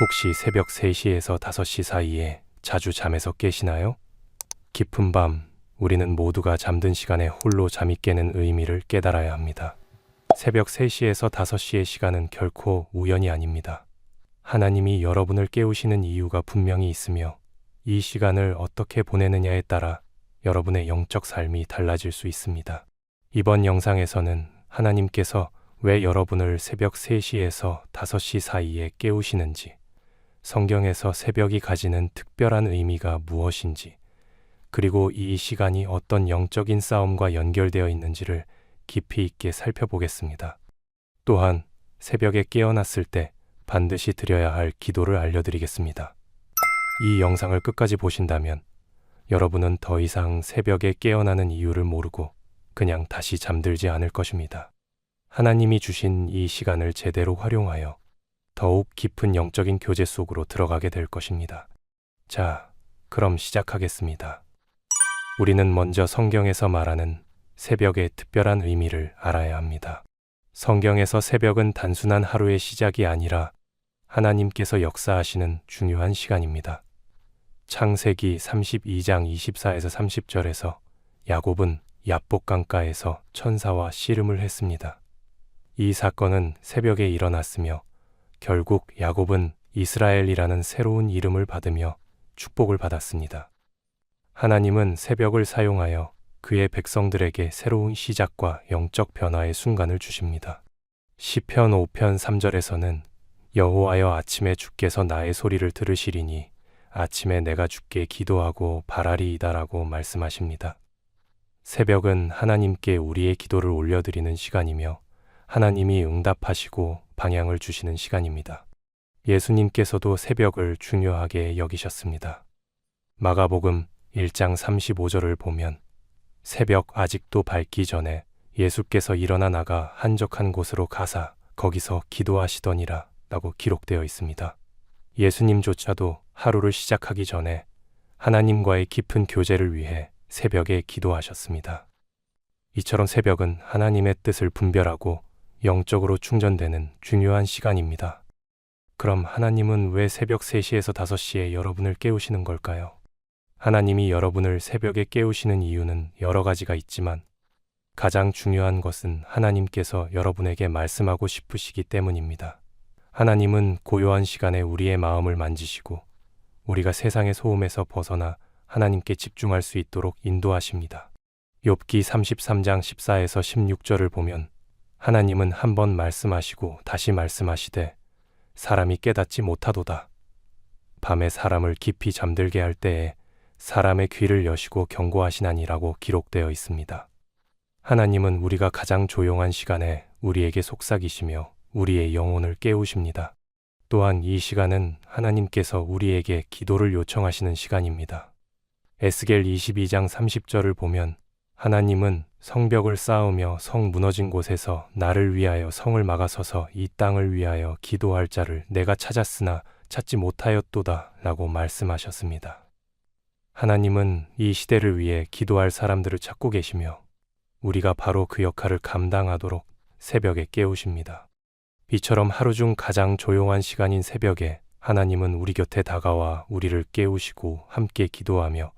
혹시 새벽 3시에서 5시 사이에 자주 잠에서 깨시나요? 깊은 밤, 우리는 모두가 잠든 시간에 홀로 잠이 깨는 의미를 깨달아야 합니다. 새벽 3시에서 5시의 시간은 결코 우연이 아닙니다. 하나님이 여러분을 깨우시는 이유가 분명히 있으며 이 시간을 어떻게 보내느냐에 따라 여러분의 영적 삶이 달라질 수 있습니다. 이번 영상에서는 하나님께서 왜 여러분을 새벽 3시에서 5시 사이에 깨우시는지, 성경에서 새벽이 가지는 특별한 의미가 무엇인지, 그리고 이 시간이 어떤 영적인 싸움과 연결되어 있는지를 깊이 있게 살펴보겠습니다. 또한 새벽에 깨어났을 때 반드시 드려야 할 기도를 알려드리겠습니다. 이 영상을 끝까지 보신다면 여러분은 더 이상 새벽에 깨어나는 이유를 모르고 그냥 다시 잠들지 않을 것입니다. 하나님이 주신 이 시간을 제대로 활용하여 더욱 깊은 영적인 교제 속으로 들어가게 될 것입니다. 자, 그럼 시작하겠습니다. 우리는 먼저 성경에서 말하는 새벽의 특별한 의미를 알아야 합니다. 성경에서 새벽은 단순한 하루의 시작이 아니라 하나님께서 역사하시는 중요한 시간입니다. 창세기 32장 24에서 30절에서 야곱은 야복 강가에서 천사와 씨름을 했습니다. 이 사건은 새벽에 일어났으며 결국 야곱은 이스라엘이라는 새로운 이름을 받으며 축복을 받았습니다. 하나님은 새벽을 사용하여 그의 백성들에게 새로운 시작과 영적 변화의 순간을 주십니다. 시편 5편 3절에서는 여호와여 아침에 주께서 나의 소리를 들으시리니 아침에 내가 주께 기도하고 바라리이다라고 말씀하십니다. 새벽은 하나님께 우리의 기도를 올려드리는 시간이며 하나님이 응답하시고 방향을 주시는 시간입니다. 예수님께서도 새벽을 중요하게 여기셨습니다. 마가복음 1장 35절을 보면 새벽 아직도 밝기 전에 예수께서 일어나 나가 한적한 곳으로 가사 거기서 기도하시더니라 라고 기록되어 있습니다. 예수님조차도 하루를 시작하기 전에 하나님과의 깊은 교제를 위해 새벽에 기도하셨습니다. 이처럼 새벽은 하나님의 뜻을 분별하고 영적으로 충전되는 중요한 시간입니다. 그럼 하나님은 왜 새벽 3시에서 5시에 여러분을 깨우시는 걸까요? 하나님이 여러분을 새벽에 깨우시는 이유는 여러 가지가 있지만 가장 중요한 것은 하나님께서 여러분에게 말씀하고 싶으시기 때문입니다. 하나님은 고요한 시간에 우리의 마음을 만지시고 우리가 세상의 소음에서 벗어나 하나님께 집중할 수 있도록 인도하십니다. 욥기 33장 14에서 16절을 보면 하나님은 한 번 말씀하시고 다시 말씀하시되 사람이 깨닫지 못하도다. 밤에 사람을 깊이 잠들게 할 때에 사람의 귀를 여시고 경고하시나니라고 기록되어 있습니다. 하나님은 우리가 가장 조용한 시간에 우리에게 속삭이시며 우리의 영혼을 깨우십니다. 또한 이 시간은 하나님께서 우리에게 기도를 요청하시는 시간입니다. 에스겔 22장 30절을 보면 하나님은 성벽을 쌓으며 성 무너진 곳에서 나를 위하여 성을 막아서서 이 땅을 위하여 기도할 자를 내가 찾았으나 찾지 못하였도다 라고 말씀하셨습니다. 하나님은 이 시대를 위해 기도할 사람들을 찾고 계시며 우리가 바로 그 역할을 감당하도록 새벽에 깨우십니다. 이처럼 하루 중 가장 조용한 시간인 새벽에 하나님은 우리 곁에 다가와 우리를 깨우시고 함께 기도하며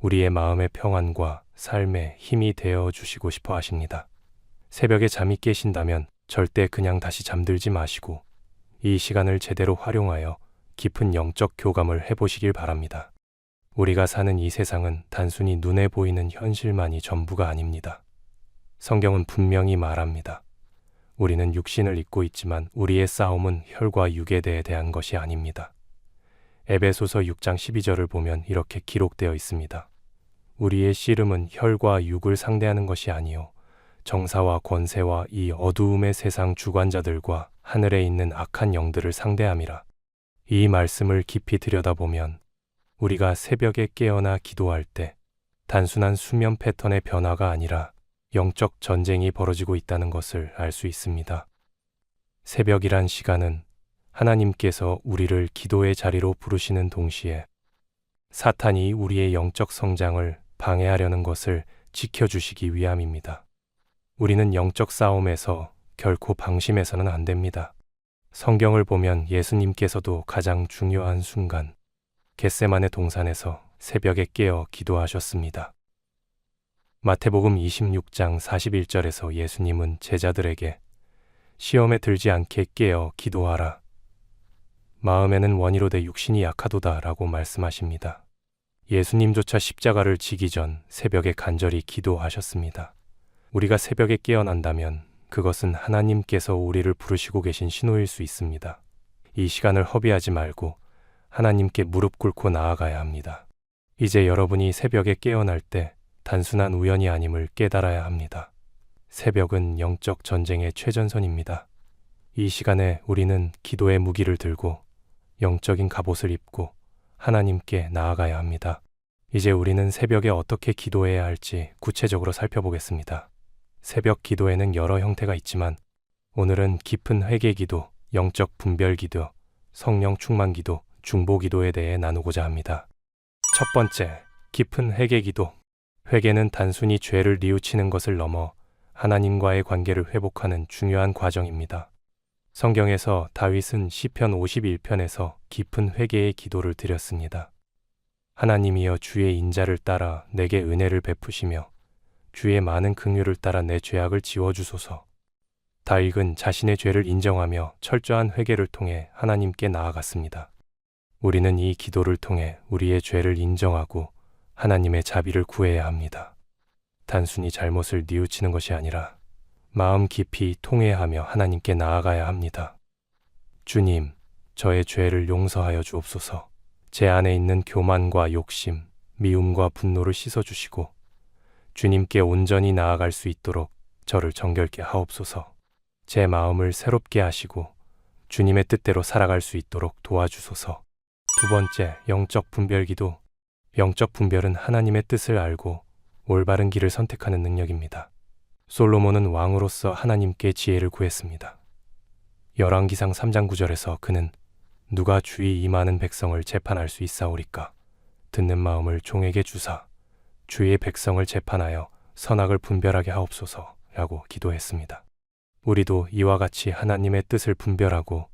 우리의 마음의 평안과 삶에 힘이 되어 주시고 싶어 하십니다. 새벽에 잠이 깨신다면 절대 그냥 다시 잠들지 마시고 이 시간을 제대로 활용하여 깊은 영적 교감을 해보시길 바랍니다. 우리가 사는 이 세상은 단순히 눈에 보이는 현실만이 전부가 아닙니다. 성경은 분명히 말합니다. 우리는 육신을 입고 있지만 우리의 싸움은 혈과 육에 대한 것이 아닙니다. 에베소서 6장 12절을 보면 이렇게 기록되어 있습니다. 우리의 씨름은 혈과 육을 상대하는 것이 아니요 정사와 권세와 이 어두움의 세상 주관자들과 하늘에 있는 악한 영들을 상대함이라. 이 말씀을 깊이 들여다보면 우리가 새벽에 깨어나 기도할 때 단순한 수면 패턴의 변화가 아니라 영적 전쟁이 벌어지고 있다는 것을 알 수 있습니다. 새벽이란 시간은 하나님께서 우리를 기도의 자리로 부르시는 동시에 사탄이 우리의 영적 성장을 방해하려는 것을 지켜주시기 위함입니다. 우리는 영적 싸움에서 결코 방심해서는 안 됩니다. 성경을 보면 예수님께서도 가장 중요한 순간, 겟세마네 동산에서 새벽에 깨어 기도하셨습니다. 마태복음 26장 41절에서 예수님은 제자들에게 시험에 들지 않게 깨어 기도하라. 마음에는 원이로되 육신이 약하도다 라고 말씀하십니다. 예수님조차 십자가를 지기 전 새벽에 간절히 기도하셨습니다. 우리가 새벽에 깨어난다면 그것은 하나님께서 우리를 부르시고 계신 신호일 수 있습니다. 이 시간을 허비하지 말고 하나님께 무릎 꿇고 나아가야 합니다. 이제 여러분이 새벽에 깨어날 때 단순한 우연이 아님을 깨달아야 합니다. 새벽은 영적 전쟁의 최전선입니다. 이 시간에 우리는 기도의 무기를 들고 영적인 갑옷을 입고 하나님께 나아가야 합니다. 이제 우리는 새벽에 어떻게 기도해야 할지 구체적으로 살펴보겠습니다. 새벽 기도에는 여러 형태가 있지만 오늘은 깊은 회개 기도, 영적 분별 기도, 성령 충만 기도, 중보 기도에 대해 나누고자 합니다. 첫 번째, 깊은 회개 기도. 회개는 단순히 죄를 뉘우치는 것을 넘어 하나님과의 관계를 회복하는 중요한 과정입니다. 성경에서 다윗은 시편 51편에서 깊은 회개의 기도를 드렸습니다. 하나님이여 주의 인자를 따라 내게 은혜를 베푸시며 주의 많은 긍휼을 따라 내 죄악을 지워주소서. 다윗은 자신의 죄를 인정하며 철저한 회개를 통해 하나님께 나아갔습니다. 우리는 이 기도를 통해 우리의 죄를 인정하고 하나님의 자비를 구해야 합니다. 단순히 잘못을 뉘우치는 것이 아니라 마음 깊이 통회하며 하나님께 나아가야 합니다. 주님, 저의 죄를 용서하여 주옵소서. 제 안에 있는 교만과 욕심, 미움과 분노를 씻어주시고 주님께 온전히 나아갈 수 있도록 저를 정결케 하옵소서. 제 마음을 새롭게 하시고 주님의 뜻대로 살아갈 수 있도록 도와주소서. 두 번째, 영적 분별 기도. 영적 분별은 하나님의 뜻을 알고 올바른 길을 선택하는 능력입니다. 솔로몬은 왕으로서 하나님께 지혜를 구했습니다. 열왕기상 3장 9절에서 그는 누가 주의 이 많은 백성을 재판할 수 있사오리까? 듣는 마음을 종에게 주사 주의 백성을 재판하여 선악을 분별하게 하옵소서라고 기도했습니다. 우리도 이와 같이 하나님의 뜻을 분별하고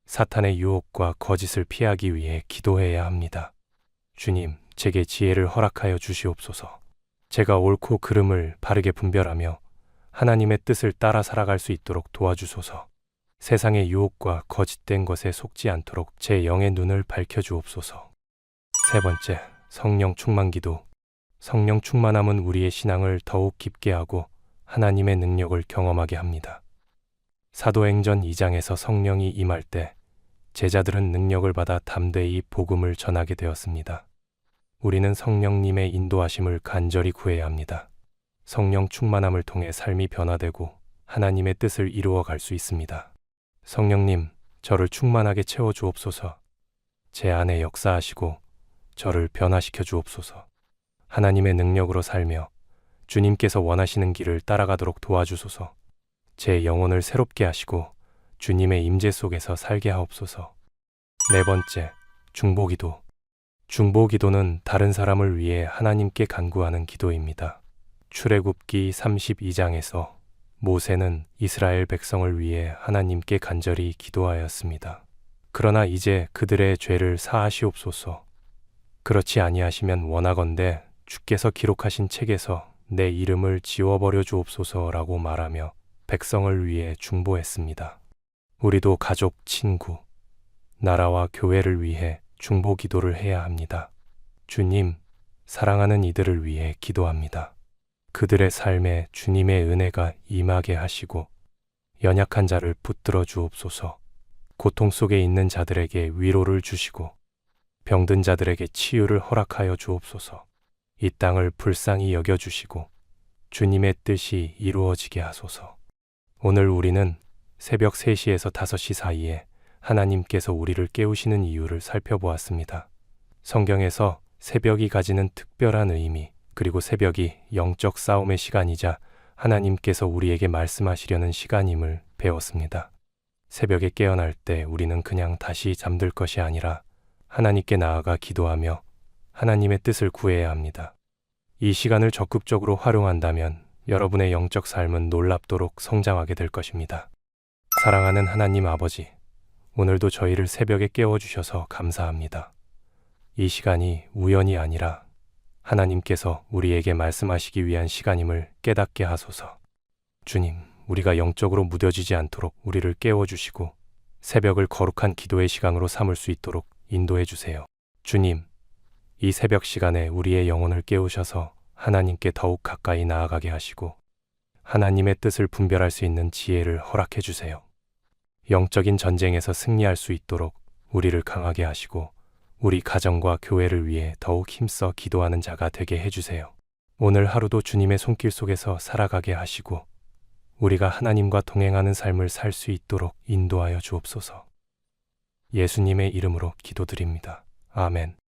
사탄의 유혹과 거짓을 피하기 위해 기도해야 합니다. 주님, 제게 지혜를 허락하여 주시옵소서. 제가 옳고 그름을 바르게 분별하며 하나님의 뜻을 따라 살아갈 수 있도록 도와주소서. 세상의 유혹과 거짓된 것에 속지 않도록 제 영의 눈을 밝혀주옵소서. 세 번째, 성령 충만 기도. 성령 충만함은 우리의 신앙을 더욱 깊게 하고 하나님의 능력을 경험하게 합니다. 사도행전 2장에서 성령이 임할 때 제자들은 능력을 받아 담대히 복음을 전하게 되었습니다. 우리는 성령님의 인도하심을 간절히 구해야 합니다. 성령 충만함을 통해 삶이 변화되고 하나님의 뜻을 이루어 갈 수 있습니다. 성령님, 저를 충만하게 채워 주옵소서. 제 안에 역사하시고 저를 변화시켜 주옵소서. 하나님의 능력으로 살며 주님께서 원하시는 길을 따라가도록 도와주소서. 제 영혼을 새롭게 하시고 주님의 임재 속에서 살게 하옵소서. 네 번째, 중보기도. 중보기도는 다른 사람을 위해 하나님께 간구하는 기도입니다. 출애굽기 32장에서 모세는 이스라엘 백성을 위해 하나님께 간절히 기도하였습니다. 그러나 이제 그들의 죄를 사하시옵소서. 그렇지 아니하시면 원하건대 주께서 기록하신 책에서 내 이름을 지워버려 주옵소서라고 말하며 백성을 위해 중보했습니다. 우리도 가족, 친구, 나라와 교회를 위해 중보 기도를 해야 합니다. 주님, 사랑하는 이들을 위해 기도합니다. 그들의 삶에 주님의 은혜가 임하게 하시고 연약한 자를 붙들어 주옵소서. 고통 속에 있는 자들에게 위로를 주시고 병든 자들에게 치유를 허락하여 주옵소서. 이 땅을 불쌍히 여겨주시고 주님의 뜻이 이루어지게 하소서. 오늘 우리는 새벽 3시에서 5시 사이에 하나님께서 우리를 깨우시는 이유를 살펴보았습니다. 성경에서 새벽이 가지는 특별한 의미, 그리고 새벽이 영적 싸움의 시간이자 하나님께서 우리에게 말씀하시려는 시간임을 배웠습니다. 새벽에 깨어날 때 우리는 그냥 다시 잠들 것이 아니라 하나님께 나아가 기도하며 하나님의 뜻을 구해야 합니다. 이 시간을 적극적으로 활용한다면 여러분의 영적 삶은 놀랍도록 성장하게 될 것입니다. 사랑하는 하나님 아버지, 오늘도 저희를 새벽에 깨워주셔서 감사합니다. 이 시간이 우연이 아니라 하나님께서 우리에게 말씀하시기 위한 시간임을 깨닫게 하소서. 주님, 우리가 영적으로 무뎌지지 않도록 우리를 깨워주시고 새벽을 거룩한 기도의 시간으로 삼을 수 있도록 인도해 주세요. 주님, 이 새벽 시간에 우리의 영혼을 깨우셔서 하나님께 더욱 가까이 나아가게 하시고 하나님의 뜻을 분별할 수 있는 지혜를 허락해 주세요. 영적인 전쟁에서 승리할 수 있도록 우리를 강하게 하시고 우리 가정과 교회를 위해 더욱 힘써 기도하는 자가 되게 해주세요. 오늘 하루도 주님의 손길 속에서 살아가게 하시고 우리가 하나님과 동행하는 삶을 살 수 있도록 인도하여 주옵소서. 예수님의 이름으로 기도드립니다. 아멘.